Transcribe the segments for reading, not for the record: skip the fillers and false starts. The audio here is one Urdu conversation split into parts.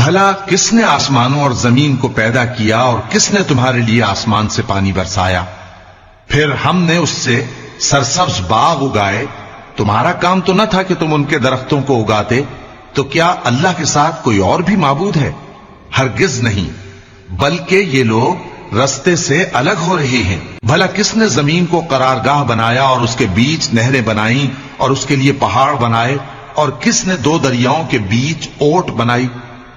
بھلا کس نے آسمانوں اور زمین کو پیدا کیا اور کس نے تمہارے لیے آسمان سے پانی برسایا؟ پھر ہم نے اس سے سرسبز باغ اگائے. تمہارا کام تو نہ تھا کہ تم ان کے درختوں کو اگاتے. تو کیا اللہ کے ساتھ کوئی اور بھی معبود ہے؟ ہرگز نہیں، بلکہ یہ لوگ رستے سے الگ ہو رہے ہیں. بھلا کس نے زمین کو قرارگاہ بنایا اور اس کے بیچ نہریں بنائیں اور اس کے لیے پہاڑ بنائے، اور کس نے دو دریاؤں کے بیچ اوٹ بنائی؟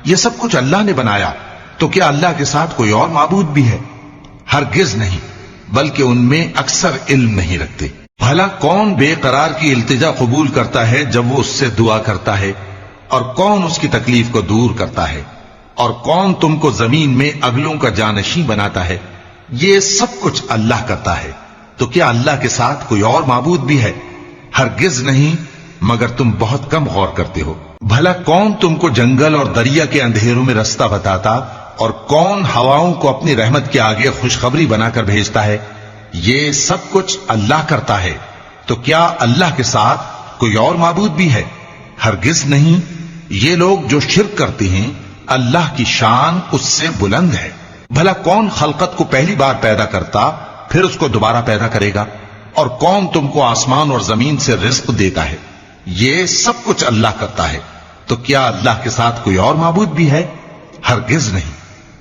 یہ سب کچھ اللہ نے بنایا. تو کیا اللہ کے ساتھ کوئی اور معبود بھی ہے؟ ہرگز نہیں، بلکہ ان میں اکثر علم نہیں رکھتے. بھلا کون بے قرار کی التجا قبول کرتا ہے جب وہ اس سے دعا کرتا ہے، اور کون اس کی تکلیف کو دور کرتا ہے، اور کون تم کو زمین میں اگلوں کا جانشین بناتا ہے؟ یہ سب کچھ اللہ کرتا ہے. تو کیا اللہ کے ساتھ کوئی اور معبود بھی ہے؟ ہرگز نہیں، مگر تم بہت کم غور کرتے ہو. بھلا کون تم کو جنگل اور دریا کے اندھیروں میں رستہ بتاتا، اور کون ہواؤں کو اپنی رحمت کے آگے خوشخبری بنا کر بھیجتا ہے؟ یہ سب کچھ اللہ کرتا ہے. تو کیا اللہ کے ساتھ کوئی اور معبود بھی ہے؟ ہرگز نہیں. یہ لوگ جو شرک کرتے ہیں اللہ کی شان اس سے بلند ہے. بھلا کون خلقت کو پہلی بار پیدا کرتا پھر اس کو دوبارہ پیدا کرے گا؟ اور کون تم کو آسمان اور زمین سے رزق دیتا ہے؟ یہ سب کچھ اللہ کرتا ہے. تو کیا اللہ کے ساتھ کوئی اور معبود بھی ہے؟ ہرگز نہیں.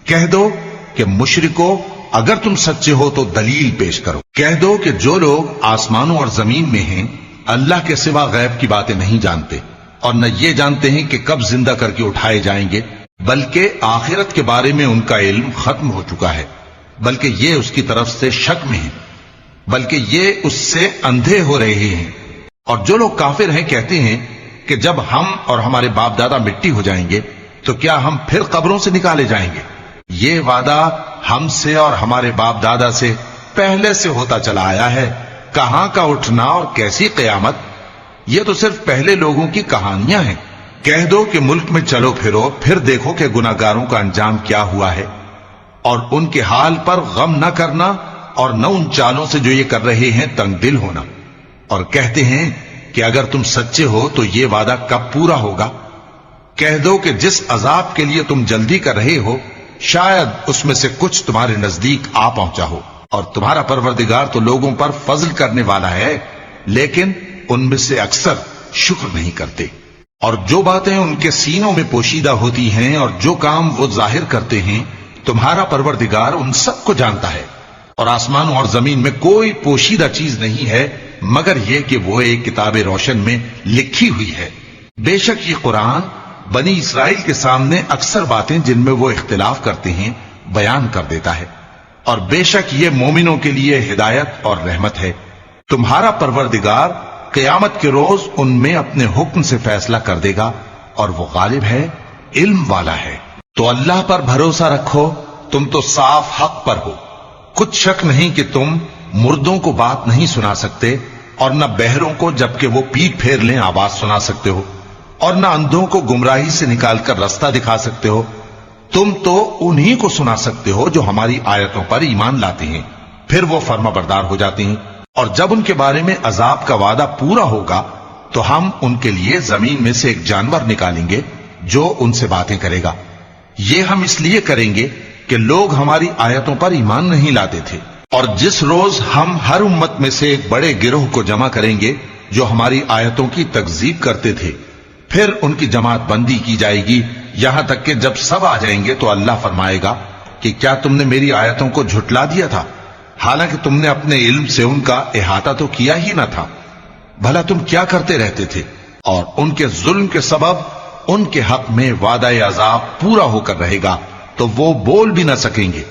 کہہ دو کہ مشرکو، اگر تم سچے ہو تو دلیل پیش کرو. کہہ دو کہ جو لوگ آسمانوں اور زمین میں ہیں اللہ کے سوا غیب کی باتیں نہیں جانتے، اور نہ یہ جانتے ہیں کہ کب زندہ کر کے اٹھائے جائیں گے، بلکہ آخرت کے بارے میں ان کا علم ختم ہو چکا ہے، بلکہ یہ اس کی طرف سے شک میں ہیں، بلکہ یہ اس سے اندھے ہو رہے ہیں. اور جو لوگ کافر ہیں کہتے ہیں کہ جب ہم اور ہمارے باپ دادا مٹی ہو جائیں گے تو کیا ہم پھر قبروں سے نکالے جائیں گے؟ یہ وعدہ ہم سے اور ہمارے باپ دادا سے پہلے سے ہوتا چلا آیا ہے. کہاں کا اٹھنا اور کیسی قیامت؟ یہ تو صرف پہلے لوگوں کی کہانیاں ہیں. کہہ دو کہ ملک میں چلو پھرو، پھر دیکھو کہ گناہگاروں کا انجام کیا ہوا ہے، اور ان کے حال پر غم نہ کرنا، اور نہ ان چالوں سے جو یہ کر رہے ہیں تنگ دل ہونا. اور کہتے ہیں کہ اگر تم سچے ہو تو یہ وعدہ کب پورا ہوگا؟ کہہ دو کہ جس عذاب کے لیے تم جلدی کر رہے ہو شاید اس میں سے کچھ تمہارے نزدیک آ پہنچا ہو، اور تمہارا پروردگار تو لوگوں پر فضل کرنے والا ہے، لیکن ان میں سے اکثر شکر نہیں کرتے. اور جو باتیں ان کے سینوں میں پوشیدہ ہوتی ہیں اور جو کام وہ ظاہر کرتے ہیں تمہارا پروردگار ان سب کو جانتا ہے. اور آسمانوں اور زمین میں کوئی پوشیدہ چیز نہیں ہے مگر یہ کہ وہ ایک کتاب روشن میں لکھی ہوئی ہے. بے شک یہ قرآن بنی اسرائیل کے سامنے اکثر باتیں جن میں وہ اختلاف کرتے ہیں بیان کر دیتا ہے، اور بے شک یہ مومنوں کے لیے ہدایت اور رحمت ہے. تمہارا پروردگار قیامت کے روز ان میں اپنے حکم سے فیصلہ کر دے گا، اور وہ غالب ہے، علم والا ہے. تو اللہ پر بھروسہ رکھو، تم تو صاف حق پر ہو. کچھ شک نہیں کہ تم مردوں کو بات نہیں سنا سکتے، اور نہ بہروں کو جبکہ وہ پیٹ پھیر لیں آواز سنا سکتے ہو، اور نہ اندھوں کو گمراہی سے نکال کر رستہ دکھا سکتے ہو. تم تو انہی کو سنا سکتے ہو جو ہماری آیتوں پر ایمان لاتے ہیں، پھر وہ فرما بردار ہو جاتے ہیں. اور جب ان کے بارے میں عذاب کا وعدہ پورا ہوگا تو ہم ان کے لیے زمین میں سے ایک جانور نکالیں گے جو ان سے باتیں کرے گا. یہ ہم اس لیے کریں گے کہ لوگ ہماری آیتوں پر ایمان نہیں لاتے تھے. اور جس روز ہم ہر امت میں سے ایک بڑے گروہ کو جمع کریں گے جو ہماری آیتوں کی تکذیب کرتے تھے، پھر ان کی جماعت بندی کی جائے گی یہاں تک کہ جب سب آ جائیں گے تو اللہ فرمائے گا کہ کیا تم نے میری آیتوں کو جھٹلا دیا تھا، حالانکہ تم نے اپنے علم سے ان کا احاطہ تو کیا ہی نہ تھا. بھلا تم کیا کرتے رہتے تھے؟ اور ان کے ظلم کے سبب ان کے حق میں وعدہ عذاب پورا ہو کر رہے گا تو وہ بول بھی نہ سکیں گے.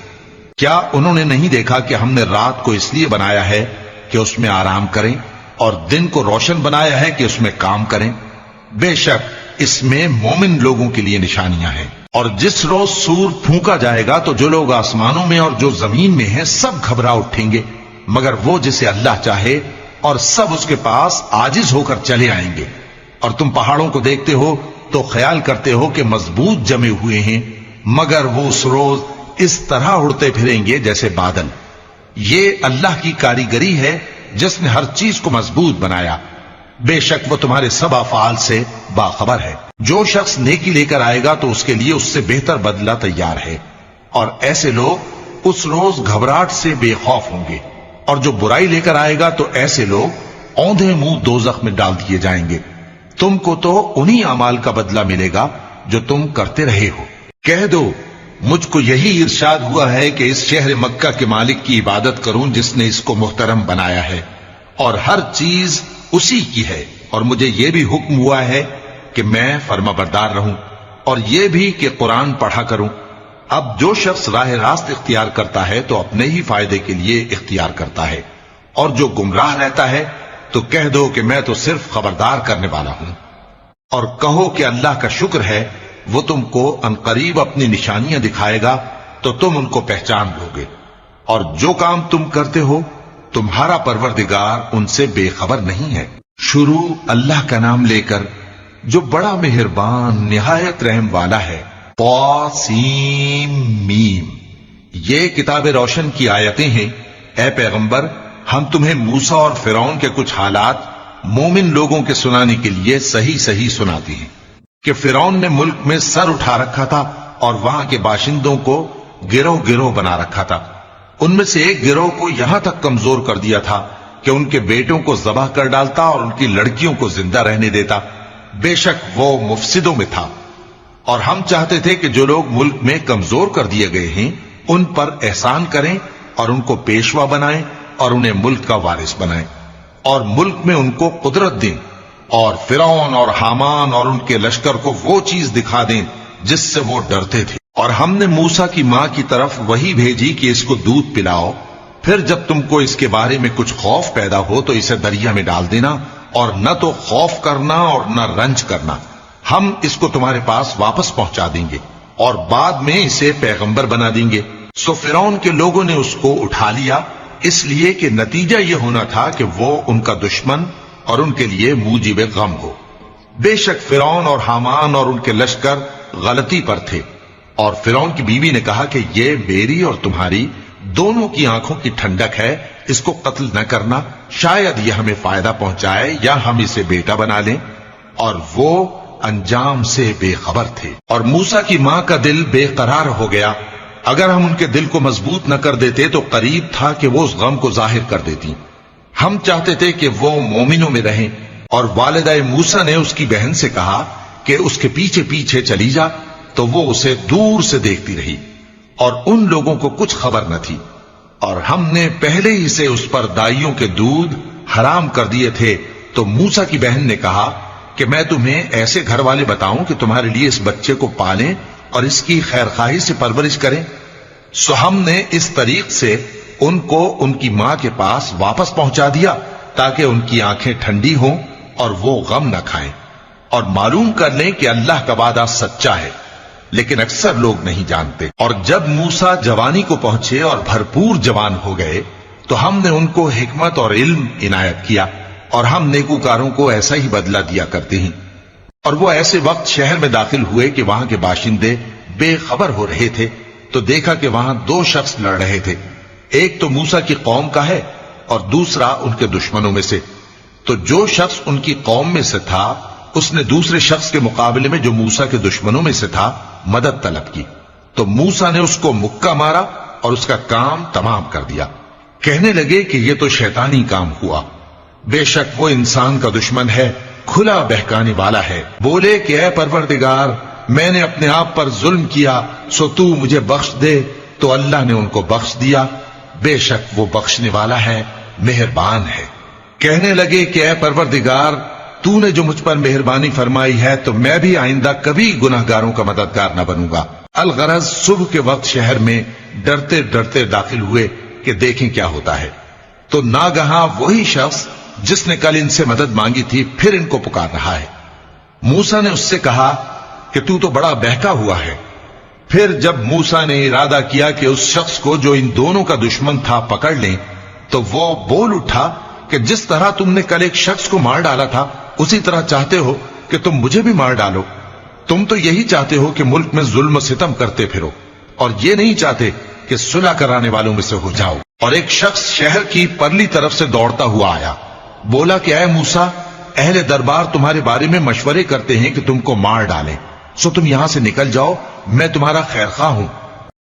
کیا انہوں نے نہیں دیکھا کہ ہم نے رات کو اس لیے بنایا ہے کہ اس میں آرام کریں، اور دن کو روشن بنایا ہے کہ اس میں کام کریں؟ بے شک اس میں مومن لوگوں کے لیے نشانیاں ہیں. اور جس روز سور پھونکا جائے گا تو جو لوگ آسمانوں میں اور جو زمین میں ہیں سب گھبرا اٹھیں گے مگر وہ جسے اللہ چاہے، اور سب اس کے پاس عاجز ہو کر چلے آئیں گے. اور تم پہاڑوں کو دیکھتے ہو تو خیال کرتے ہو کہ مضبوط جمے ہوئے ہیں، مگر وہ اس روز اس طرح اڑتے پھریں گے جیسے بادل. یہ اللہ کی کاریگری ہے جس نے ہر چیز کو مضبوط بنایا. بے شک وہ تمہارے سب افعال سے باخبر ہے۔ جو شخص نیکی لے کر آئے گا تو اس کے لیے اس سے بہتر بدلہ تیار ہے، اور ایسے لوگ اس روز گھبراہٹ سے بے خوف ہوں گے، اور جو برائی لے کر آئے گا تو ایسے لوگ اوندھے منہ دوزخ میں ڈال دیے جائیں گے۔ تم کو تو انہی اعمال کا بدلہ ملے گا جو تم کرتے رہے ہو۔ کہہ دو مجھ کو یہی ارشاد ہوا ہے کہ اس شہر مکہ کے مالک کی عبادت کروں جس نے اس کو محترم بنایا ہے، اور ہر چیز اسی کی ہے، اور مجھے یہ بھی حکم ہوا ہے کہ میں فرما بردار رہوں، اور یہ بھی کہ قرآن پڑھا کروں۔ اب جو شخص راہ راست اختیار کرتا ہے تو اپنے ہی فائدے کے لیے اختیار کرتا ہے، اور جو گمراہ رہتا ہے تو کہہ دو کہ میں تو صرف خبردار کرنے والا ہوں۔ اور کہو کہ اللہ کا شکر ہے وہ تم کو عنقریب اپنی نشانیاں دکھائے گا تو تم ان کو پہچان لو گے، اور جو کام تم کرتے ہو تمہارا پروردگار ان سے بے خبر نہیں ہے۔ شروع اللہ کا نام لے کر جو بڑا مہربان نہایت رحم والا ہے۔ طاسیم۔ یہ کتاب روشن کی آیتیں ہیں۔ اے پیغمبر، ہم تمہیں موسیٰ اور فرعون کے کچھ حالات مومن لوگوں کے سنانے کے لیے صحیح صحیح سناتے ہیں کہ فرعون نے ملک میں سر اٹھا رکھا تھا اور وہاں کے باشندوں کو گروہ گروہ بنا رکھا تھا۔ ان میں سے ایک گروہ کو یہاں تک کمزور کر دیا تھا کہ ان کے بیٹوں کو ذبح کر ڈالتا اور ان کی لڑکیوں کو زندہ رہنے دیتا۔ بے شک وہ مفسدوں میں تھا، اور ہم چاہتے تھے کہ جو لوگ ملک میں کمزور کر دیے گئے ہیں ان پر احسان کریں اور ان کو پیشوا بنائیں اور انہیں ملک کا وارث بنائیں، اور ملک میں ان کو قدرت دیں، اور فرعون اور حامان اور ان کے لشکر کو وہ چیز دکھا دیں جس سے وہ ڈرتے تھے۔ اور ہم نے موسیٰ کی ماں کی طرف وہی بھیجی کہ اس کو دودھ پلاؤ، پھر جب تم کو اس کے بارے میں کچھ خوف پیدا ہو تو اسے دریا میں ڈال دینا، اور نہ تو خوف کرنا اور نہ رنج کرنا، ہم اس کو تمہارے پاس واپس پہنچا دیں گے اور بعد میں اسے پیغمبر بنا دیں گے۔ سو فرعون کے لوگوں نے اس کو اٹھا لیا، اس لیے کہ نتیجہ یہ ہونا تھا کہ وہ ان کا دشمن اور ان کے لیے موجب غم ہو۔ بے شک فرعون اور حامان اور ان کے لشکر غلطی پر تھے، اور فرعون کی بیوی نے کہا کہ یہ میری اور تمہاری دونوں کی آنکھوں کی ٹھنڈک ہے، اس کو قتل نہ کرنا، شاید یہ ہمیں فائدہ پہنچائے یا ہم اسے بیٹا بنا لیں، اور وہ انجام سے بے خبر تھے۔ اور موسیٰ کی ماں کا دل بے قرار ہو گیا، اگر ہم ان کے دل کو مضبوط نہ کر دیتے تو قریب تھا کہ وہ اس غم کو ظاہر کر دیتی۔ ہم چاہتے تھے کہ وہ مومنوں میں رہیں، اور والدہ موسیٰ نے اس کی بہن سے کہا کہ اس کے پیچھے پیچھے چلی جا، تو وہ اسے دور سے دیکھتی رہی، اور ان لوگوں کو کچھ خبر نہ تھی، اور ہم نے پہلے ہی سے اس پر دائیوں کے دودھ حرام کر دیے تھے۔ تو موسیٰ کی بہن نے کہا کہ میں تمہیں ایسے گھر والے بتاؤں کہ تمہارے لیے اس بچے کو پالیں اور اس کی خیرخواہی سے پرورش کریں۔ سو ہم نے اس طریق سے ان کو ان کی ماں کے پاس واپس پہنچا دیا تاکہ ان کی آنکھیں ٹھنڈی ہوں اور وہ غم نہ کھائیں، اور معلوم کر لیں کہ اللہ کا وعدہ سچا ہے، لیکن اکثر لوگ نہیں جانتے۔ اور جب موسیٰ جوانی کو پہنچے اور بھرپور جوان ہو گئے تو ہم نے ان کو حکمت اور علم عنایت کیا، اور ہم نیکوکاروں کو ایسا ہی بدلہ دیا کرتے ہیں۔ اور وہ ایسے وقت شہر میں داخل ہوئے کہ وہاں کے باشندے بے خبر ہو رہے تھے، تو دیکھا کہ وہاں دو شخص لڑ رہے تھے، ایک تو موسیٰ کی قوم کا ہے اور دوسرا ان کے دشمنوں میں سے۔ تو جو شخص ان کی قوم میں سے تھا اس نے دوسرے شخص کے مقابلے میں جو موسیٰ کے دشمنوں میں سے تھا مدد طلب کی، تو موسیٰ نے اس کو مکہ مارا اور اس کا کام تمام کر دیا۔ کہنے لگے کہ یہ تو شیطانی کام ہوا، بے شک وہ انسان کا دشمن ہے، کھلا بہکانے والا ہے۔ بولے کہ اے پروردگار، میں نے اپنے آپ پر ظلم کیا، سو تو مجھے بخش دے، تو اللہ نے ان کو بخش دیا، بے شک وہ بخشنے والا ہے، مہربان ہے۔ کہنے لگے کہ اے پروردگار، تو نے جو مجھ پر مہربانی فرمائی ہے تو میں بھی آئندہ کبھی گناہگاروں کا مددگار نہ بنوں گا۔ الغرض صبح کے وقت شہر میں ڈرتے ڈرتے داخل ہوئے کہ دیکھیں کیا ہوتا ہے، تو ناگہاں وہی شخص جس نے کل ان سے مدد مانگی تھی پھر ان کو پکار رہا ہے۔ موسیٰ نے اس سے کہا کہ تو بڑا بہکا ہوا ہے۔ پھر جب موسیٰ نے ارادہ کیا کہ اس شخص کو جو ان دونوں کا دشمن تھا پکڑ لیں، تو وہ بول اٹھا کہ جس طرح تم نے کل ایک شخص کو مار ڈالا تھا اسی طرح چاہتے ہو کہ تم مجھے بھی مار ڈالو۔ تم تو یہی چاہتے ہو کہ ملک میں ظلم و ستم کرتے پھرو، اور یہ نہیں چاہتے کہ صلح کرانے والوں میں سے ہو جاؤ۔ اور ایک شخص شہر کی پرلی طرف سے دوڑتا ہوا آیا، بولا کہ اے موسیٰ، اہل دربار تمہارے بارے میں مشورے کرتے ہیں کہ تم کو مار ڈالیں، سو تم یہاں سے نکل جاؤ، میں تمہارا خیر خواہ ہوں۔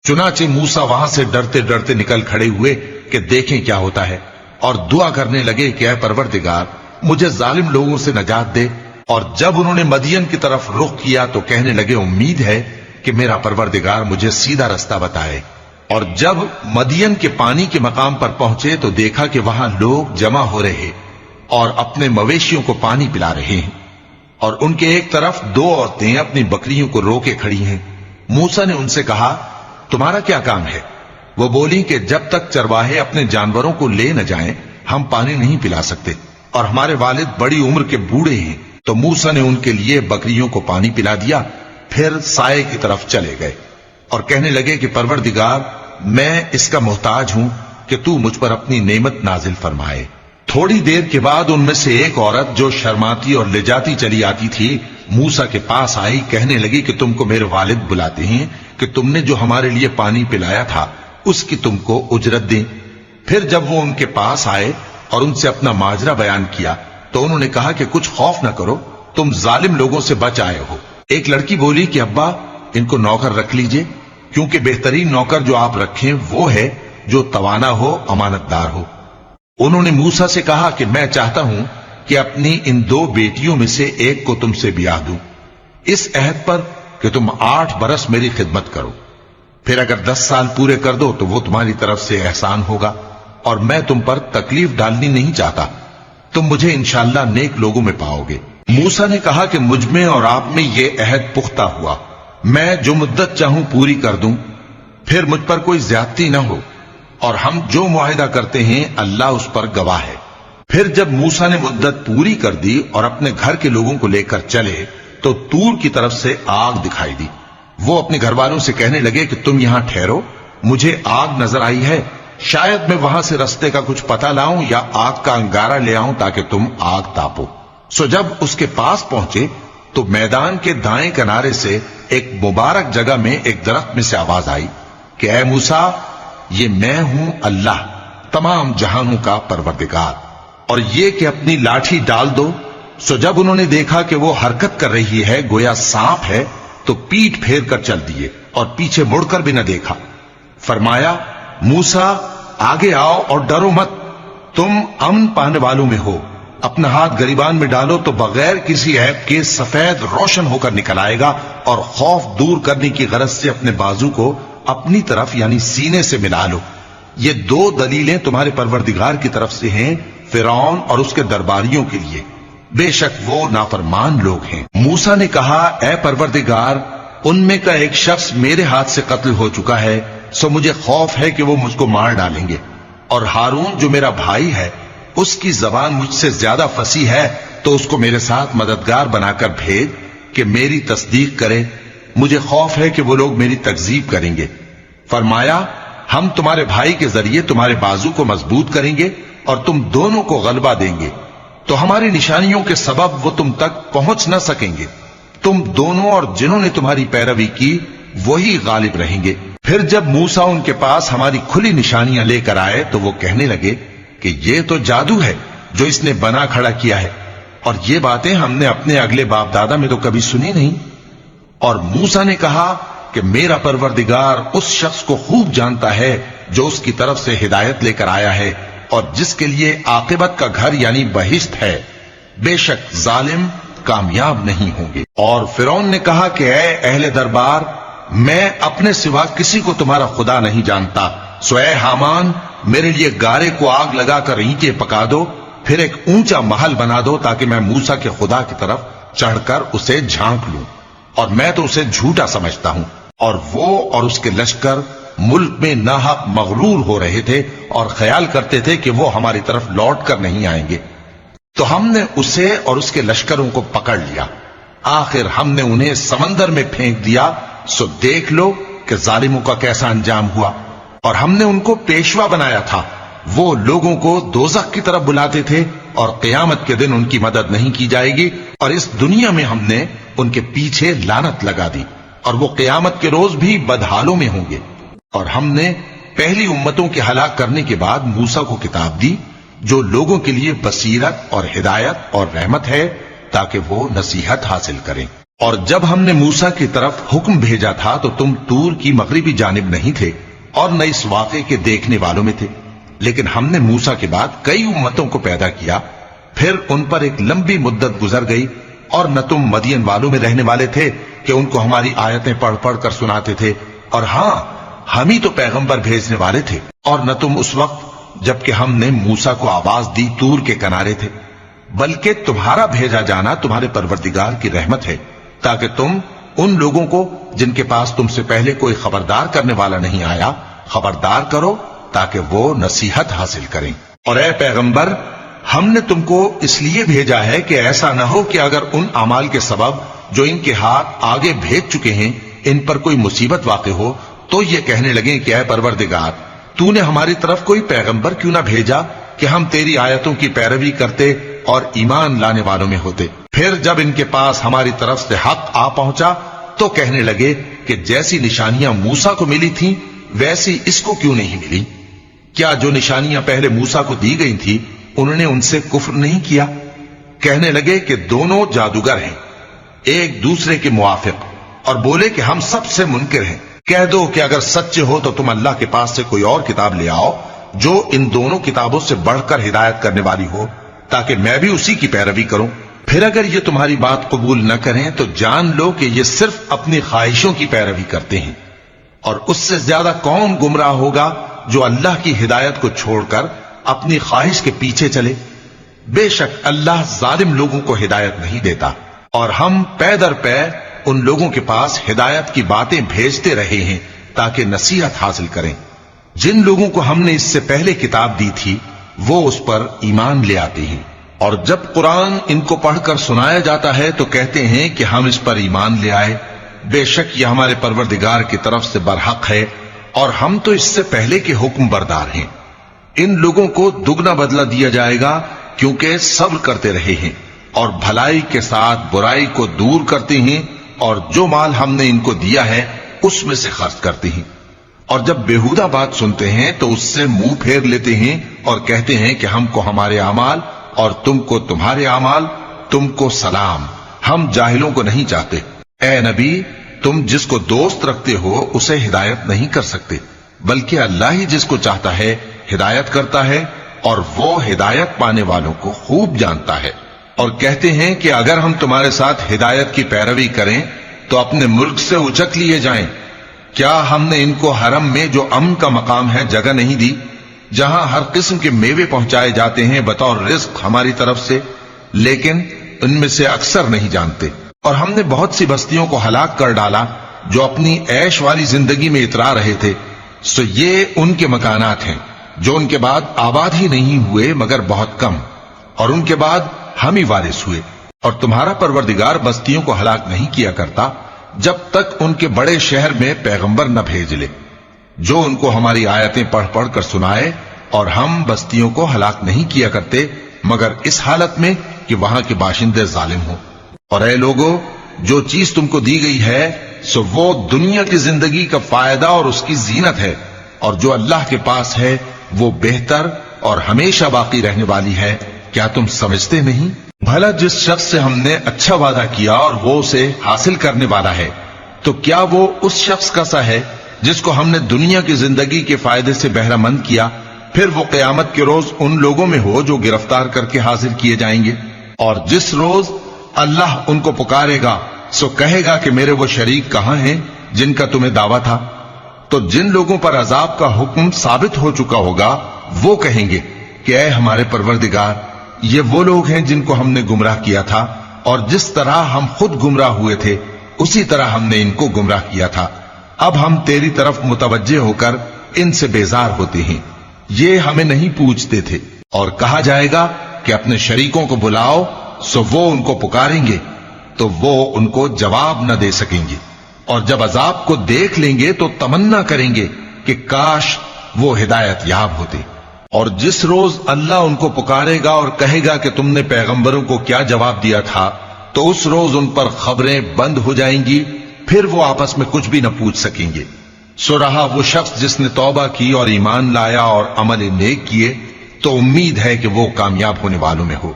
چنانچہ موسیٰ وہاں سے ڈرتے ڈرتے نکل کھڑے ہوئے کہ دیکھیں کیا ہوتا ہے، اور دعا کرنے لگے کہ اے پروردگار مجھے ظالم لوگوں سے نجات دے۔ اور جب انہوں نے مدین کی طرف رخ کیا تو کہنے لگے امید ہے کہ میرا پروردگار مجھے سیدھا رستہ بتائے۔ اور جب مدین کے پانی کے مقام پر پہنچے تو دیکھا کہ وہاں لوگ جمع ہو رہے اور اپنے مویشیوں کو پانی پلا رہے ہیں، اور ان کے ایک طرف دو عورتیں اپنی بکریوں کو روکے کھڑی ہیں۔ موسیٰ نے ان سے کہا تمہارا کیا کام ہے؟ وہ بولی کہ جب تک چرواہے اپنے جانوروں کو لے نہ جائیں ہم پانی نہیں پلا سکتے، اور ہمارے والد بڑی عمر کے بوڑھے ہیں۔ تو موسیٰ نے ان کے لیے بکریوں کو پانی پلا دیا، پھر سائے کی طرف چلے گئے اور کہنے لگے کہ پروردگار میں اس کا محتاج ہوں کہ تو مجھ پر اپنی نعمت نازل فرمائے۔ تھوڑی دیر کے بعد ان میں سے ایک عورت جو شرماتی اور لجاتی چلی آتی تھی موسیٰ کے پاس آئی، کہنے لگی کہ تم کو میرے والد بلاتے ہیں کہ تم نے جو ہمارے لیے پانی پلایا تھا اس کی تم کو اجرت دیں۔ پھر جب وہ ان کے پاس آئے اور ان سے اپنا ماجرا بیان کیا تو انہوں نے کہا کہ کچھ خوف نہ کرو، تم ظالم لوگوں سے بچ آئے ہو۔ ایک لڑکی بولی کہ ابا ان کو نوکر رکھ لیجئے، کیونکہ بہترین نوکر جو آپ رکھیں وہ ہے جو توانا ہو، امانت دار ہو۔ انہوں نے موسیٰ سے کہا کہ میں چاہتا ہوں کہ اپنی ان دو بیٹیوں میں سے ایک کو تم سے بیاہ دوں، اس عہد پر کہ تم 8 برس میری خدمت کرو، پھر اگر 10 سال پورے کر دو تو وہ تمہاری طرف سے احسان ہوگا، اور میں تم پر تکلیف ڈالنی نہیں چاہتا، تم مجھے انشاءاللہ نیک لوگوں میں پاؤ گے۔ موسیٰ نے کہا کہ مجھ میں اور آپ میں یہ عہد پختہ ہوا، میں جو مدت چاہوں پوری کر دوں، پھر مجھ پر کوئی زیادتی نہ ہو، اور ہم جو معاہدہ کرتے ہیں اللہ اس پر گواہ ہے۔ پھر جب موسیٰ نے مدت پوری کر دی اور اپنے گھر کے لوگوں کو لے کر چلے تو طور کی طرف سے آگ دکھائی دی۔ وہ اپنے گھر والوں سے کہنے لگے کہ تم یہاں ٹھہرو، مجھے آگ نظر آئی ہے، شاید میں وہاں سے رستے کا کچھ پتہ لاؤں یا آگ کا انگارہ لے آؤں تاکہ تم آگ تاپو۔ سو جب اس کے پاس پہنچے تو میدان کے دائیں کنارے سے ایک مبارک جگہ میں ایک درخت میں سے آواز آئی کہ اے موسیٰ یہ میں ہوں اللہ تمام جہانوں کا پروردگار، اور یہ کہ اپنی لاٹھی ڈال دو۔ سو جب انہوں نے دیکھا کہ وہ حرکت کر رہی ہے گویا سانپ ہے تو پیٹ پھیر کر چل دیے اور پیچھے مڑ کر بھی نہ دیکھا۔ فرمایا موسیٰ آگے آؤ اور ڈرو مت، تم امن پانے والوں میں ہو، اپنا ہاتھ گریبان میں ڈالو تو بغیر کسی عیب کے سفید روشن ہو کر نکل آئے گا، اور خوف دور کرنے کی غرض سے اپنے بازو کو اپنی طرف یعنی سینے سے ملا لو۔ یہ 2 دلیلیں تمہارے پروردگار کی طرف سے ہیں فرعون اور اس کے درباریوں کے لیے، بے شک وہ نافرمان لوگ ہیں۔ موسیٰ نے کہا اے پروردگار ان میں کا ایک شخص میرے ہاتھ سے قتل ہو چکا ہے، سو مجھے خوف ہے کہ وہ مجھ کو مار ڈالیں گے، اور ہارون جو میرا بھائی ہے اس کی زبان مجھ سے زیادہ فصیح ہے، تو اس کو میرے ساتھ مددگار بنا کر بھیج کہ میری تصدیق کرے، مجھے خوف ہے کہ وہ لوگ میری تکذیب کریں گے۔ فرمایا ہم تمہارے بھائی کے ذریعے تمہارے بازو کو مضبوط کریں گے اور تم دونوں کو غلبہ دیں گے، تو ہماری نشانیوں کے سبب وہ تم تک پہنچ نہ سکیں گے، تم دونوں اور جنہوں نے تمہاری پیروی کی وہی غالب رہیں گے۔ پھر جب موسیٰ ان کے پاس ہماری کھلی نشانیاں لے کر آئے تو وہ کہنے لگے کہ یہ تو جادو ہے جو اس نے بنا کھڑا کیا ہے، اور یہ باتیں ہم نے اپنے اگلے باپ دادا میں تو کبھی سنی نہیں۔ اور موسیٰ نے کہا کہ میرا پروردگار اس شخص کو خوب جانتا ہے جو اس کی طرف سے ہدایت لے کر آیا ہے اور جس کے لیے عاقبت کا گھر یعنی بہشت ہے، بے شک ظالم کامیاب نہیں ہوں گے۔ اور فرعون نے کہا کہ اے اہل دربار میں اپنے سوا کسی کو تمہارا خدا نہیں جانتا، سو اے حامان میرے لیے گارے کو آگ لگا کر اینٹیں پکا دو، پھر ایک اونچا محل بنا دو تاکہ میں موسیٰ کے خدا کی طرف چڑھ کر اسے جھانک لوں، اور میں تو اسے جھوٹا سمجھتا ہوں۔ اور وہ اور اس کے لشکر ملک میں ناحق مغرور ہو رہے تھے اور خیال کرتے تھے کہ وہ ہماری طرف لوٹ کر نہیں آئیں گے، تو ہم نے اسے اور اس کے لشکروں کو پکڑ لیا، آخر ہم نے انہیں سمندر میں پھینک دیا، سو دیکھ لو کہ ظالموں کا کیسا انجام ہوا۔ اور ہم نے ان کو پیشوا بنایا تھا، وہ لوگوں کو دوزخ کی طرف بلاتے تھے، اور قیامت کے دن ان کی مدد نہیں کی جائے گی، اور اس دنیا میں ہم نے ان کے پیچھے لعنت لگا دی، اور وہ قیامت کے روز بھی بدحالوں میں ہوں گے۔ اور ہم نے پہلی امتوں کے ہلاک کرنے کے بعد موسیٰ کو کتاب دی جو لوگوں کے لیے بصیرت اور ہدایت اور رحمت ہے تاکہ وہ نصیحت حاصل کریں۔ اور جب ہم نے موسیٰ کی طرف حکم بھیجا تھا تو تم طور کی مغربی جانب نہیں تھے اور نہ اس واقعے کے دیکھنے والوں میں تھے، لیکن ہم نے موسیٰ کے بعد کئی امتوں کو پیدا کیا، پھر ان پر ایک لمبی مدت گزر گئی، اور نہ تم مدین والوں میں رہنے والے تھے کہ ان کو ہماری آیتیں پڑھ پڑھ کر سناتے تھے، اور ہاں ہم ہی تو پیغمبر بھیجنے والے تھے، اور نہ تم اس وقت جبکہ ہم نے موسیٰ کو آواز دی طور کے کنارے تھے، بلکہ تمہارا بھیجا جانا تمہارے پروردگار کی رحمت ہے تاکہ تم ان لوگوں کو جن کے پاس تم سے پہلے کوئی خبردار کرنے والا نہیں آیا خبردار کرو تاکہ وہ نصیحت حاصل کریں۔ اور اے پیغمبر، ہم نے تم کو اس لیے بھیجا ہے کہ ایسا نہ ہو کہ اگر ان اعمال کے سبب جو ان کے ہاتھ آگے بھیج چکے ہیں ان پر کوئی مصیبت واقع ہو تو یہ کہنے لگیں کہ اے پروردگار، تو نے ہماری طرف کوئی پیغمبر کیوں نہ بھیجا کہ ہم تیری آیتوں کی پیروی کرتے اور ایمان لانے والوں میں ہوتے۔ پھر جب ان کے پاس ہماری طرف سے حق آ پہنچا تو کہنے لگے کہ جیسی نشانیاں موسیٰ کو ملی تھیں ویسی اس کو کیوں نہیں ملی؟ کیا جو نشانیاں پہلے موسیٰ کو دی گئی تھی انہوں نے ان سے کفر نہیں کیا؟ کہنے لگے کہ دونوں جادوگر ہیں ایک دوسرے کے موافق، اور بولے کہ ہم سب سے منکر ہیں۔ کہہ دو کہ اگر سچے ہو تو تم اللہ کے پاس سے کوئی اور کتاب لے آؤ جو ان دونوں کتابوں سے بڑھ کر ہدایت کرنے والی ہو تاکہ میں بھی اسی کی پیروی کروں۔ پھر اگر یہ تمہاری بات قبول نہ کریں تو جان لو کہ یہ صرف اپنی خواہشوں کی پیروی کرتے ہیں، اور اس سے زیادہ کون گمراہ ہوگا جو اللہ کی ہدایت کو چھوڑ کر اپنی خواہش کے پیچھے چلے۔ بے شک اللہ ظالم لوگوں کو ہدایت نہیں دیتا، اور ہم پے در پے ان لوگوں کے پاس ہدایت کی باتیں بھیجتے رہے ہیں تاکہ نصیحت حاصل کریں۔ جن لوگوں کو ہم نے اس سے پہلے کتاب دی تھی وہ اس پر ایمان لے آتے ہیں، اور جب قرآن ان کو پڑھ کر سنایا جاتا ہے تو کہتے ہیں کہ ہم اس پر ایمان لے آئے، بے شک یہ ہمارے پروردگار کی طرف سے برحق ہے، اور ہم تو اس سے پہلے کے حکم بردار ہیں۔ ان لوگوں کو دگنا بدلہ دیا جائے گا کیونکہ صبر کرتے رہے ہیں اور بھلائی کے ساتھ برائی کو دور کرتے ہیں، اور جو مال ہم نے ان کو دیا ہے اس میں سے خرچ کرتے ہیں، اور جب بےہودہ بات سنتے ہیں تو اس سے منہ پھیر لیتے ہیں اور کہتے ہیں کہ ہم کو ہمارے اعمال اور تم کو تمہارے اعمال، تم کو سلام، ہم جاہلوں کو نہیں چاہتے۔ اے نبی، تم جس کو دوست رکھتے ہو اسے ہدایت نہیں کر سکتے، بلکہ اللہ ہی جس کو چاہتا ہے ہدایت کرتا ہے، اور وہ ہدایت پانے والوں کو خوب جانتا ہے۔ اور کہتے ہیں کہ اگر ہم تمہارے ساتھ ہدایت کی پیروی کریں تو اپنے ملک سے اچک لیے جائیں۔ کیا ہم نے ان کو حرم میں جو امن کا مقام ہے جگہ نہیں دی، جہاں ہر قسم کے میوے پہنچائے جاتے ہیں بطور رزق ہماری طرف سے؟ لیکن ان میں سے اکثر نہیں جانتے۔ اور ہم نے بہت سی بستیوں کو ہلاک کر ڈالا جو اپنی عیش والی زندگی میں اترا رہے تھے، سو یہ ان کے مکانات ہیں جو ان کے بعد آباد ہی نہیں ہوئے مگر بہت کم، اور ان کے بعد ہم ہی وارث ہوئے۔ اور تمہارا پروردگار بستیوں کو ہلاک نہیں کیا کرتا جب تک ان کے بڑے شہر میں پیغمبر نہ بھیج لے جو ان کو ہماری آیتیں پڑھ پڑھ کر سنائے، اور ہم بستیوں کو ہلاک نہیں کیا کرتے مگر اس حالت میں کہ وہاں کے باشندے ظالم ہوں۔ اور اے لوگو، جو چیز تم کو دی گئی ہے سو وہ دنیا کی زندگی کا فائدہ اور اس کی زینت ہے، اور جو اللہ کے پاس ہے وہ بہتر اور ہمیشہ باقی رہنے والی ہے۔ کیا تم سمجھتے نہیں؟ بھلا جس شخص سے ہم نے اچھا وعدہ کیا اور وہ اسے حاصل کرنے والا ہے تو کیا وہ اس شخص کا سا ہے جس کو ہم نے دنیا کی زندگی کے فائدے سے بہرہ مند کیا، پھر وہ قیامت کے روز ان لوگوں میں ہو جو گرفتار کر کے حاضر کیے جائیں گے، اور جس روز اللہ ان کو پکارے گا سو کہے گا کہ میرے وہ شریک کہاں ہیں جن کا تمہیں دعویٰ تھا؟ تو جن لوگوں پر عذاب کا حکم ثابت ہو چکا ہوگا وہ کہیں گے کہ اے ہمارے پروردگار، یہ وہ لوگ ہیں جن کو ہم نے گمراہ کیا تھا، اور جس طرح ہم خود گمراہ ہوئے تھے اسی طرح ہم نے ان کو گمراہ کیا تھا۔ اب ہم تیری طرف متوجہ ہو کر ان سے بیزار ہوتے ہیں، یہ ہمیں نہیں پوچھتے تھے۔ اور کہا جائے گا کہ اپنے شریکوں کو بلاؤ، سو وہ ان کو پکاریں گے تو وہ ان کو جواب نہ دے سکیں گے، اور جب عذاب کو دیکھ لیں گے تو تمنا کریں گے کہ کاش وہ ہدایت یاب ہوتے۔ اور جس روز اللہ ان کو پکارے گا اور کہے گا کہ تم نے پیغمبروں کو کیا جواب دیا تھا، تو اس روز ان پر خبریں بند ہو جائیں گی، پھر وہ آپس میں کچھ بھی نہ پوچھ سکیں گے۔ سو رہا وہ شخص جس نے توبہ کی اور ایمان لایا اور عمل نیک کیے، تو امید ہے کہ وہ کامیاب ہونے والوں میں ہو۔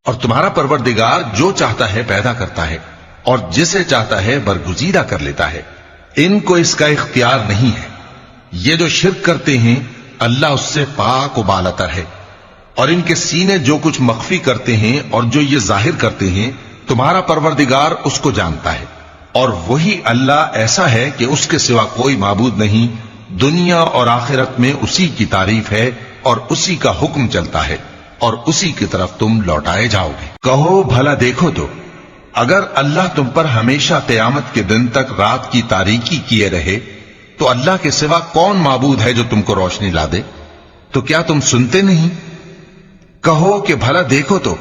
اور تمہارا پروردگار جو چاہتا ہے پیدا کرتا ہے اور جسے چاہتا ہے برگزیدہ کر لیتا ہے، ان کو اس کا اختیار نہیں ہے۔ یہ جو شرک کرتے ہیں اللہ اس سے پاک و بالاتر ہے، اور ان کے سینے جو کچھ مخفی کرتے ہیں اور جو یہ ظاہر کرتے ہیں تمہارا پروردگار اس کو جانتا ہے۔ اور وہی اللہ ایسا ہے کہ اس کے سوا کوئی معبود نہیں، دنیا اور آخرت میں اسی کی تعریف ہے اور اسی کا حکم چلتا ہے اور اسی کی طرف تم لوٹائے جاؤ گے۔ کہو بھلا دیکھو تو اگر اللہ تم پر ہمیشہ قیامت کے دن تک رات کی تاریکی کیے رہے تو اللہ کے سوا کون معبود ہے جو تم کو روشنی لا دے؟ تو کیا تم سنتے نہیں؟ کہو کہ بھلا دیکھو تو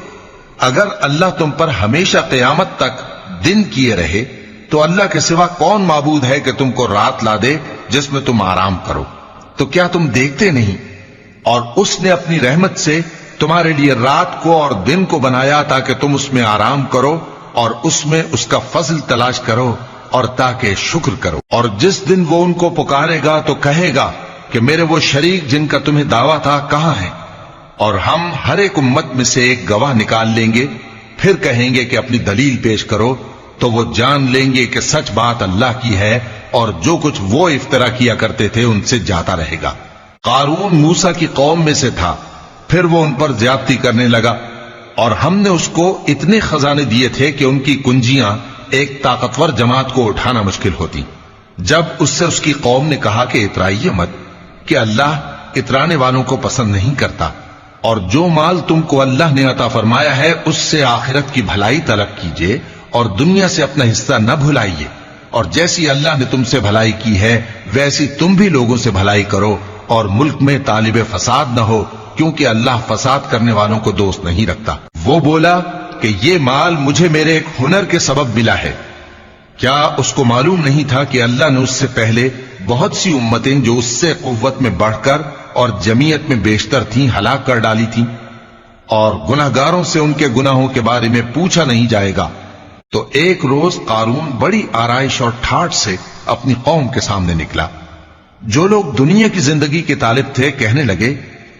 اگر اللہ تم پر ہمیشہ قیامت تک دن کیے رہے تو اللہ کے سوا کون معبود ہے کہ تم کو رات لا دے جس میں تم آرام کرو؟ تو کیا تم دیکھتے نہیں؟ اور اس نے اپنی رحمت سے تمہارے لیے رات کو اور دن کو بنایا تاکہ تم اس میں آرام کرو اور اس میں اس کا فضل تلاش کرو اور تاکہ شکر کرو۔ اور جس دن وہ ان کو پکارے گا تو کہے گا کہ میرے وہ شریک جن کا تمہیں دعویٰ تھا کہاں ہیں؟ اور ہم ہر ایک امت میں سے ایک گواہ نکال لیں گے، پھر کہیں گے کہ اپنی دلیل پیش کرو، تو وہ جان لیں گے کہ سچ بات اللہ کی ہے اور جو کچھ وہ افترا کیا کرتے تھے ان سے جاتا رہے گا۔ قارون موسیٰ کی قوم میں سے تھا، پھر وہ ان پر زیادتی کرنے لگا، اور ہم نے اس کو اتنے خزانے دیے تھے کہ ان کی کنجیاں ایک طاقتور جماعت کو اٹھانا مشکل ہوتی۔ جب اس سے اس کی قوم نے کہا کہ اترائیے مت، کہ اللہ اترانے والوں کو پسند نہیں کرتا، اور جو مال تم کو اللہ نے عطا فرمایا ہے اس سے آخرت کی بھلائی طلب کیجیے اور دنیا سے اپنا حصہ نہ بھلائیے، اور جیسی اللہ نے تم سے بھلائی کی ہے ویسی تم بھی لوگوں سے بھلائی کرو، اور ملک میں طالب فساد نہ ہو، کیونکہ اللہ فساد کرنے والوں کو دوست نہیں رکھتا۔ وہ بولا کہ یہ مال مجھے میرے ایک ہنر کے سبب ملا ہے۔ کیا اس کو معلوم نہیں تھا کہ اللہ نے اس سے پہلے بہت سی امتیں جو اس سے قوت میں بڑھ کر اور جمعیت میں بیشتر تھیں ہلاک کر ڈالی تھیں، اور گناہگاروں سے ان کے گناہوں کے بارے میں پوچھا نہیں جائے گا؟ تو ایک روز قارون بڑی آرائش اور ٹھاٹ سے اپنی قوم کے سامنے نکلا۔ جو لوگ دنیا کی زندگی کے طالب تھے کہنے لگے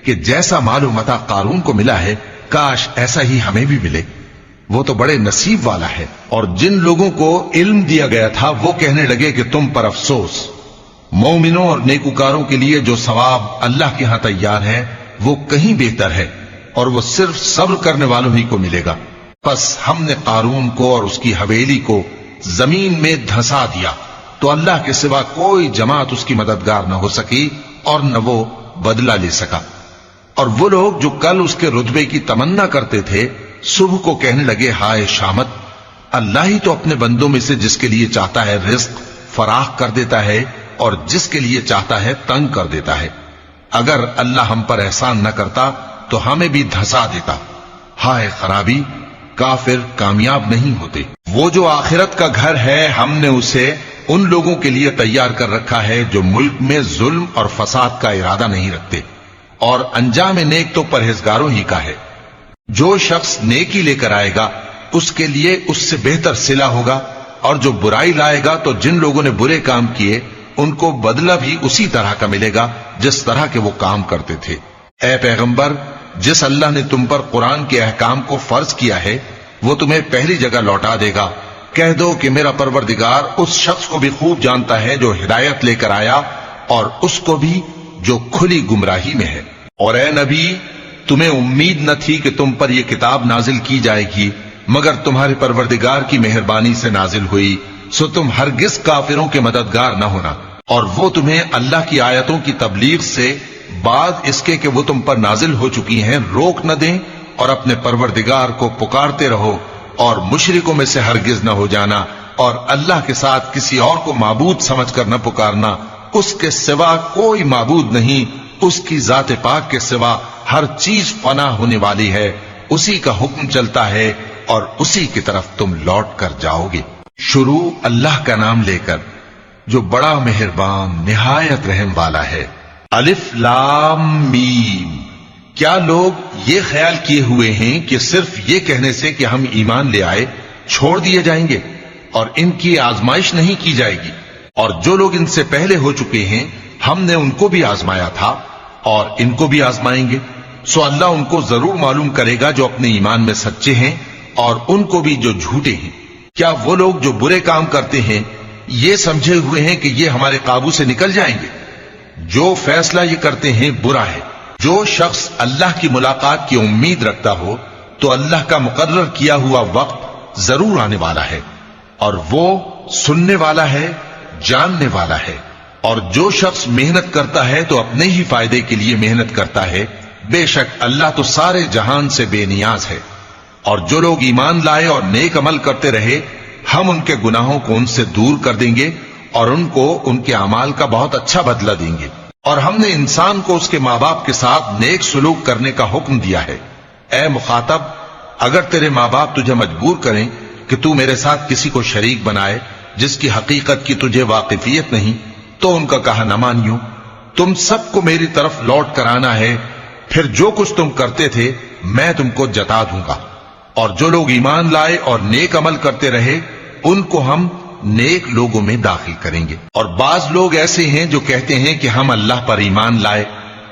کہ جیسا مال و متاع قارون کو ملا ہے کاش ایسا ہی ہمیں بھی ملے، وہ تو بڑے نصیب والا ہے۔ اور جن لوگوں کو علم دیا گیا تھا وہ کہنے لگے کہ تم پر افسوس، مومنوں اور نیکوکاروں کے لیے جو ثواب اللہ کے ہاں تیار ہے وہ کہیں بہتر ہے، اور وہ صرف صبر کرنے والوں ہی کو ملے گا۔ پس ہم نے قارون کو اور اس کی حویلی کو زمین میں دھسا دیا، تو اللہ کے سوا کوئی جماعت اس کی مددگار نہ ہو سکی اور نہ وہ بدلہ لے سکا۔ اور وہ لوگ جو کل اس کے رتبے کی تمنا کرتے تھے صبح کو کہنے لگے ہائے شامت، اللہ ہی تو اپنے بندوں میں سے جس کے لیے چاہتا ہے رزق فراخ کر دیتا ہے اور جس کے لیے چاہتا ہے تنگ کر دیتا ہے۔ اگر اللہ ہم پر احسان نہ کرتا تو ہمیں بھی دھسا دیتا۔ ہائے خرابی، کافر کامیاب نہیں ہوتے۔ وہ جو آخرت کا گھر ہے ہم نے اسے ان لوگوں کے لیے تیار کر رکھا ہے جو ملک میں ظلم اور فساد کا ارادہ نہیں رکھتے، اور انجام نیک تو پرہیزگاروں ہی کا ہے۔ جو شخص نیکی لے کر آئے گا اس کے لیے اس سے بہتر صلہ ہوگا، اور جو برائی لائے گا تو جن لوگوں نے برے کام کیے ان کو بدلہ بھی اسی طرح کا ملے گا جس طرح کے وہ کام کرتے تھے۔ اے پیغمبر، جس اللہ نے تم پر قرآن کے احکام کو فرض کیا ہے وہ تمہیں پہلی جگہ لوٹا دے گا۔ کہہ دو کہ میرا پروردگار اس شخص کو بھی خوب جانتا ہے جو ہدایت لے کر آیا اور اس کو بھی جو کھلی گمراہی میں ہے۔ اور اے نبی، تمہیں امید نہ تھی کہ تم پر یہ کتاب نازل کی جائے گی مگر تمہارے پروردگار کی مہربانی سے نازل ہوئی، سو تم ہرگز کافروں کے مددگار نہ ہونا، اور وہ تمہیں اللہ کی آیتوں کی تبلیغ سے بعد اس کے کہ وہ تم پر نازل ہو چکی ہیں روک نہ دیں، اور اپنے پروردگار کو پکارتے رہو اور مشرکوں میں سے ہرگز نہ ہو جانا، اور اللہ کے ساتھ کسی اور کو معبود سمجھ کر نہ پکارنا۔ اس کے سوا کوئی معبود نہیں، اس کی ذات پاک کے سوا ہر چیز فنا ہونے والی ہے، اسی کا حکم چلتا ہے اور اسی کی طرف تم لوٹ کر جاؤ گے۔ شروع اللہ کا نام لے کر جو بڑا مہربان نہایت رحم والا ہے۔ الف لام میم۔ کیا لوگ یہ خیال کیے ہوئے ہیں کہ صرف یہ کہنے سے کہ ہم ایمان لے آئے چھوڑ دیے جائیں گے اور ان کی آزمائش نہیں کی جائے گی؟ اور جو لوگ ان سے پہلے ہو چکے ہیں ہم نے ان کو بھی آزمایا تھا اور ان کو بھی آزمائیں گے، سو اللہ ان کو ضرور معلوم کرے گا جو اپنے ایمان میں سچے ہیں اور ان کو بھی جو جھوٹے ہیں۔ کیا وہ لوگ جو برے کام کرتے ہیں یہ سمجھے ہوئے ہیں کہ یہ ہمارے قابو سے نکل جائیں گے؟ جو فیصلہ یہ کرتے ہیں برا ہے۔ جو شخص اللہ کی ملاقات کی امید رکھتا ہو تو اللہ کا مقرر کیا ہوا وقت ضرور آنے والا ہے، اور وہ سننے والا ہے، جاننے والا ہے۔ اور جو شخص محنت کرتا ہے تو اپنے ہی فائدے کے لیے محنت کرتا ہے، بے شک اللہ تو سارے جہان سے بے نیاز ہے۔ اور جو لوگ ایمان لائے اور نیک عمل کرتے رہے، ہم ان کے گناہوں کو ان سے دور کر دیں گے اور ان کو ان کے اعمال کا بہت اچھا بدلہ دیں گے۔ اور ہم نے انسان کو اس کے ماں باپ کے ساتھ نیک سلوک کرنے کا حکم دیا ہے۔ اے مخاطب، اگر تیرے ماں باپ تجھے مجبور کریں کہ تو میرے ساتھ کسی کو شریک بنائے جس کی حقیقت کی تجھے واقفیت نہیں، تو ان کا کہا نہ مانیو۔ تم سب کو میری طرف لوٹ کر آنا ہے، پھر جو کچھ تم کرتے تھے میں تم کو جتا دوں گا۔ اور جو لوگ ایمان لائے اور نیک عمل کرتے رہے ان کو ہم نیک لوگوں میں داخل کریں گے۔ اور بعض لوگ ایسے ہیں جو کہتے ہیں کہ ہم اللہ پر ایمان لائے،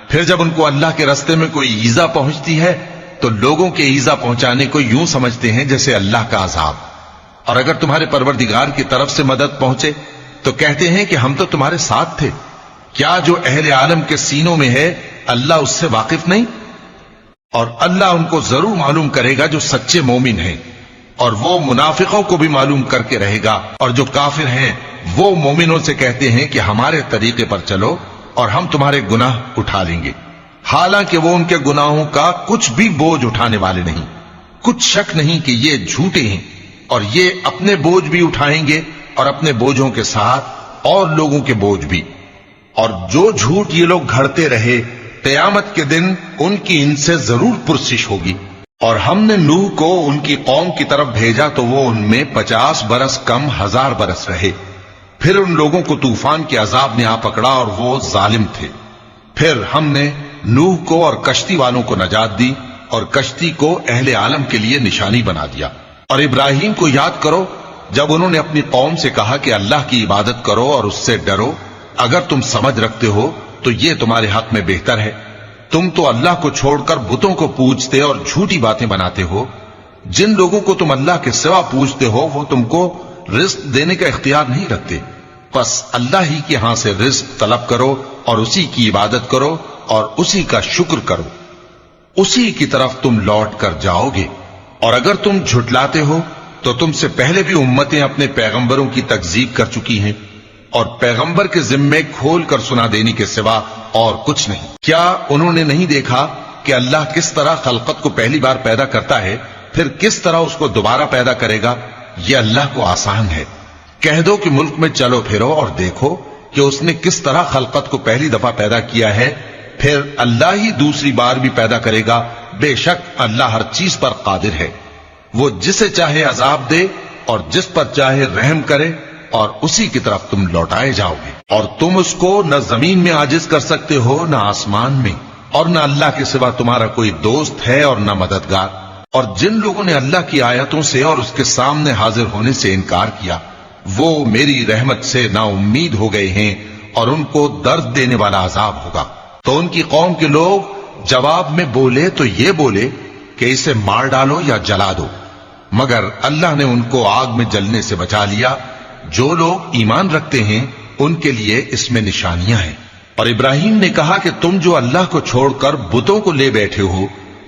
پھر جب ان کو اللہ کے راستے میں کوئی ایذا پہنچتی ہے تو لوگوں کے ایذا پہنچانے کو یوں سمجھتے ہیں جیسے اللہ کا عذاب۔ اور اگر تمہارے پروردگار کی طرف سے مدد پہنچے تو کہتے ہیں کہ ہم تو تمہارے ساتھ تھے۔ کیا جو اہل عالم کے سینوں میں ہے اللہ اس سے واقف نہیں؟ اور اللہ ان کو ضرور معلوم کرے گا جو سچے مومن ہیں، اور وہ منافقوں کو بھی معلوم کر کے رہے گا۔ اور جو کافر ہیں وہ مومنوں سے کہتے ہیں کہ ہمارے طریقے پر چلو اور ہم تمہارے گناہ اٹھا لیں گے، حالانکہ وہ ان کے گناہوں کا کچھ بھی بوجھ اٹھانے والے نہیں۔ کچھ شک نہیں کہ یہ جھوٹے ہیں، اور یہ اپنے بوجھ بھی اٹھائیں گے اور اپنے بوجھوں کے ساتھ اور لوگوں کے بوجھ بھی۔ اور جو جھوٹ یہ لوگ گھڑتے رہے قیامت کے دن ان کی ان سے ضرور پرسش ہوگی۔ اور ہم نے نوح کو ان کی قوم کی طرف بھیجا تو وہ ان میں 50 برس کم 1000 برس رہے۔ پھر ان لوگوں کو طوفان کے عذاب نے آ پکڑا اور وہ ظالم تھے۔ پھر ہم نے نوح کو اور کشتی والوں کو نجات دی اور کشتی کو اہل عالم کے لیے نشانی بنا دیا۔ اور ابراہیم کو یاد کرو جب انہوں نے اپنی قوم سے کہا کہ اللہ کی عبادت کرو اور اس سے ڈرو، اگر تم سمجھ رکھتے ہو تو یہ تمہارے حق میں بہتر ہے۔ تم تو اللہ کو چھوڑ کر بتوں کو پوجتے اور جھوٹی باتیں بناتے ہو۔ جن لوگوں کو تم اللہ کے سوا پوجتے ہو وہ تم کو رزق دینے کا اختیار نہیں رکھتے، پس اللہ ہی کے ہاں سے رزق طلب کرو اور اسی کی عبادت کرو اور اسی کا شکر کرو، اسی کی طرف تم لوٹ کر جاؤ گے۔ اور اگر تم جھٹلاتے ہو تو تم سے پہلے بھی امتیں اپنے پیغمبروں کی تکذیب کر چکی ہیں، اور پیغمبر کے ذمے کھول کر سنا دینے کے سوا اور کچھ نہیں۔ کیا انہوں نے نہیں دیکھا کہ اللہ کس طرح خلقت کو پہلی بار پیدا کرتا ہے پھر کس طرح اس کو دوبارہ پیدا کرے گا؟ یہ اللہ کو آسان ہے۔ کہہ دو کہ ملک میں چلو پھرو اور دیکھو کہ اس نے کس طرح خلقت کو پہلی دفعہ پیدا کیا ہے، پھر اللہ ہی دوسری بار بھی پیدا کرے گا۔ بے شک اللہ ہر چیز پر قادر ہے۔ وہ جسے چاہے عذاب دے اور جس پر چاہے رحم کرے، اور اسی کی طرف تم لوٹائے جاؤ گے۔ اور تم اس کو نہ زمین میں عاجز کر سکتے ہو نہ آسمان میں، اور نہ اللہ کے سوا تمہارا کوئی دوست ہے اور نہ مددگار۔ اور جن لوگوں نے اللہ کی آیتوں سے اور اس کے سامنے حاضر ہونے سے انکار کیا وہ میری رحمت سے نا امید ہو گئے ہیں، اور ان کو درد دینے والا عذاب ہوگا۔ تو ان کی قوم کے لوگ جواب میں بولے تو یہ بولے کہ اسے مار ڈالو یا جلا دو، مگر اللہ نے ان کو آگ میں جلنے سے بچا لیا۔ جو لوگ ایمان رکھتے ہیں ان کے لیے اس میں نشانیاں ہیں۔ اور ابراہیم نے کہا کہ تم جو اللہ کو چھوڑ کر بتوں کو لے بیٹھے ہو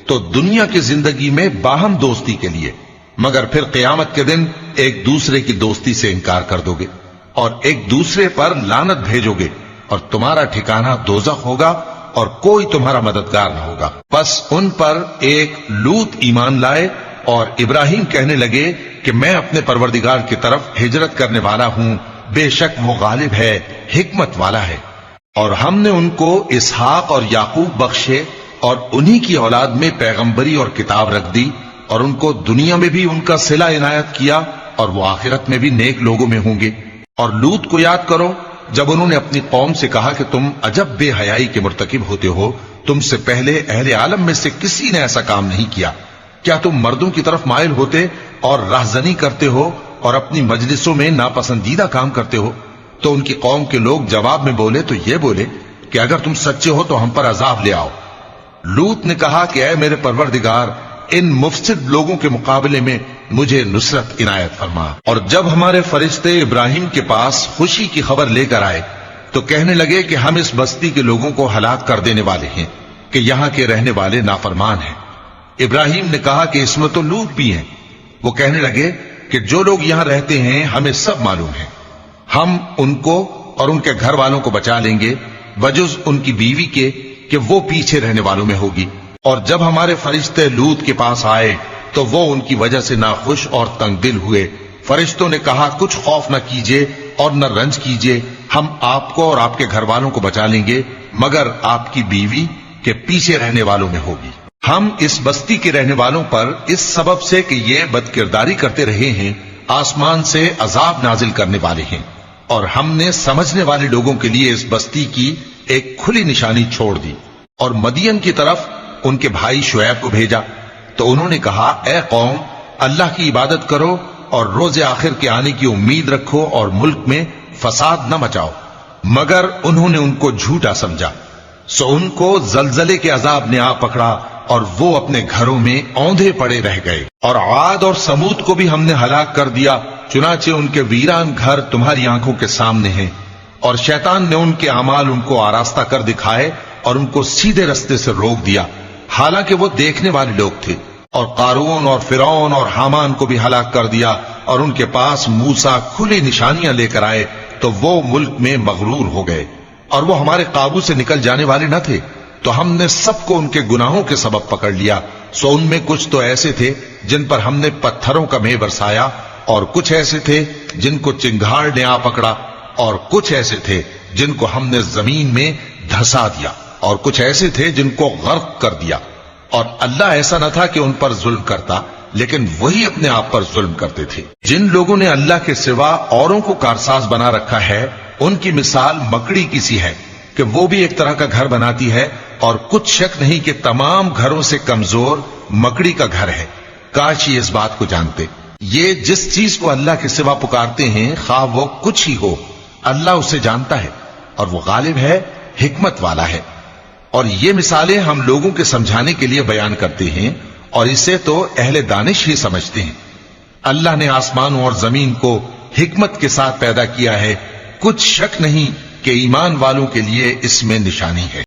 تو دنیا کی زندگی میں باہم دوستی کے لیے، مگر پھر قیامت کے دن ایک دوسرے کی دوستی سے انکار کر دو گے اور ایک دوسرے پر لعنت بھیجو گے، اور تمہارا ٹھکانہ دوزخ ہوگا اور کوئی تمہارا مددگار نہ ہوگا۔ بس ان پر ایک لوط ایمان لائے اور ابراہیم کہنے لگے کہ میں اپنے پروردگار کی طرف ہجرت کرنے والا ہوں، بے شک وہ غالب ہے، حکمت والا ہے۔ اور ہم نے ان کو اسحاق اور یعقوب بخشے اور انہی کی اولاد میں پیغمبری اور کتاب رکھ دی، اور ان کو دنیا میں بھی ان کا صلہ عنایت کیا اور وہ آخرت میں بھی نیک لوگوں میں ہوں گے۔ اور لوط کو یاد کرو جب انہوں نے اپنی قوم سے کہا کہ تم عجب بے حیائی کے مرتکب ہوتے ہو، تم سے پہلے اہل عالم میں سے کسی نے ایسا کام نہیں کیا۔ کیا تم مردوں کی طرف مائل ہوتے اور راہزنی کرتے ہو اور اپنی مجلسوں میں ناپسندیدہ کام کرتے ہو؟ تو ان کی قوم کے لوگ جواب میں بولے تو یہ بولے کہ اگر تم سچے ہو تو ہم پر عذاب لے آؤ۔ لوط نے کہا کہ اے میرے پروردگار، ان مفسد لوگوں کے مقابلے میں مجھے نصرت عنایت فرما۔ اور جب ہمارے فرشتے ابراہیم کے پاس خوشی کی خبر لے کر آئے تو کہنے لگے کہ ہم اس بستی کے لوگوں کو ہلاک کر دینے والے ہیں کہ یہاں کے رہنے والے نافرمان ہیں۔ ابراہیم نے کہا کہ اس میں تو لوط بھی ہیں۔ وہ کہنے لگے کہ جو لوگ یہاں رہتے ہیں ہمیں سب معلوم ہے، ہم ان کو اور ان کے گھر والوں کو بچا لیں گے بجز ان کی بیوی کے کہ وہ پیچھے رہنے والوں میں ہوگی۔ اور جب ہمارے فرشتے لوط کے پاس آئے تو وہ ان کی وجہ سے ناخوش اور تنگ دل ہوئے۔ فرشتوں نے کہا کچھ خوف نہ کیجیے اور نہ رنج کیجیے، ہم آپ کو اور آپ کے گھر والوں کو بچا لیں گے مگر آپ کی بیوی کے پیچھے رہنے والوں میں ہوگی۔ ہم اس بستی کے رہنے والوں پر اس سبب سے کہ یہ بدکرداری کرتے رہے ہیں آسمان سے عذاب نازل کرنے والے ہیں، اور ہم نے سمجھنے والے لوگوں کے لیے اس بستی کی ایک کھلی نشانی چھوڑ دی۔ اور مدین کی طرف ان کے بھائی شعیب کو بھیجا تو انہوں نے کہا اے قوم، اللہ کی عبادت کرو اور روز آخر کے آنے کی امید رکھو اور ملک میں فساد نہ مچاؤ۔ مگر انہوں نے ان کو جھوٹا سمجھا، سو ان کو زلزلے کے عذاب نے آ پکڑا اور وہ اپنے گھروں میں اوندھے پڑے رہ گئے۔ اور عاد اور سمود کو بھی ہم نے ہلاک کر دیا، چنانچہ ان کے ویران گھر تمہاری آنکھوں کے سامنے ہیں، اور شیطان نے ان کے اعمال ان کو آراستہ کر دکھائے اور ان کو سیدھے رستے سے روک دیا، حالانکہ وہ دیکھنے والے لوگ تھے۔ اور قارون اور فرعون اور حامان کو بھی ہلاک کر دیا، اور ان کے پاس موسیٰ کھلی نشانیاں لے کر آئے تو وہ ملک میں مغرور ہو گئے، اور وہ ہمارے قابو سے نکل جانے والے نہ تھے، تو ہم نے سب کو ان کے گناہوں کے سبب پکڑ لیا۔ سو ان میں کچھ تو ایسے تھے جن پر ہم نے پتھروں کا مے برسایا، اور کچھ ایسے تھے جن کو چنگھاڑ نے آ پکڑا، اور کچھ ایسے تھے جن کو ہم نے زمین میں دھسا دیا، اور کچھ ایسے تھے جن کو غرق کر دیا۔ اور اللہ ایسا نہ تھا کہ ان پر ظلم کرتا، لیکن وہی اپنے آپ پر ظلم کرتے تھے۔ جن لوگوں نے اللہ کے سوا اوروں کو کارساز بنا رکھا ہے، ان کی مثال مکڑی کی سی ہے کہ وہ بھی ایک طرح کا گھر بناتی ہے، اور کچھ شک نہیں کہ تمام گھروں سے کمزور مکڑی کا گھر ہے۔ کاش یہ اس بات کو جانتے۔ یہ جس چیز کو اللہ کے سوا پکارتے ہیں خواہ وہ کچھ ہی ہو، اللہ اسے جانتا ہے اور وہ غالب ہے، حکمت والا ہے۔ اور یہ مثالیں ہم لوگوں کے سمجھانے کے لیے بیان کرتے ہیں، اور اسے تو اہل دانش ہی سمجھتے ہیں۔ اللہ نے آسمانوں اور زمین کو حکمت کے ساتھ پیدا کیا ہے، کچھ شک نہیں کہ ایمان والوں کے لیے اس میں نشانی ہے۔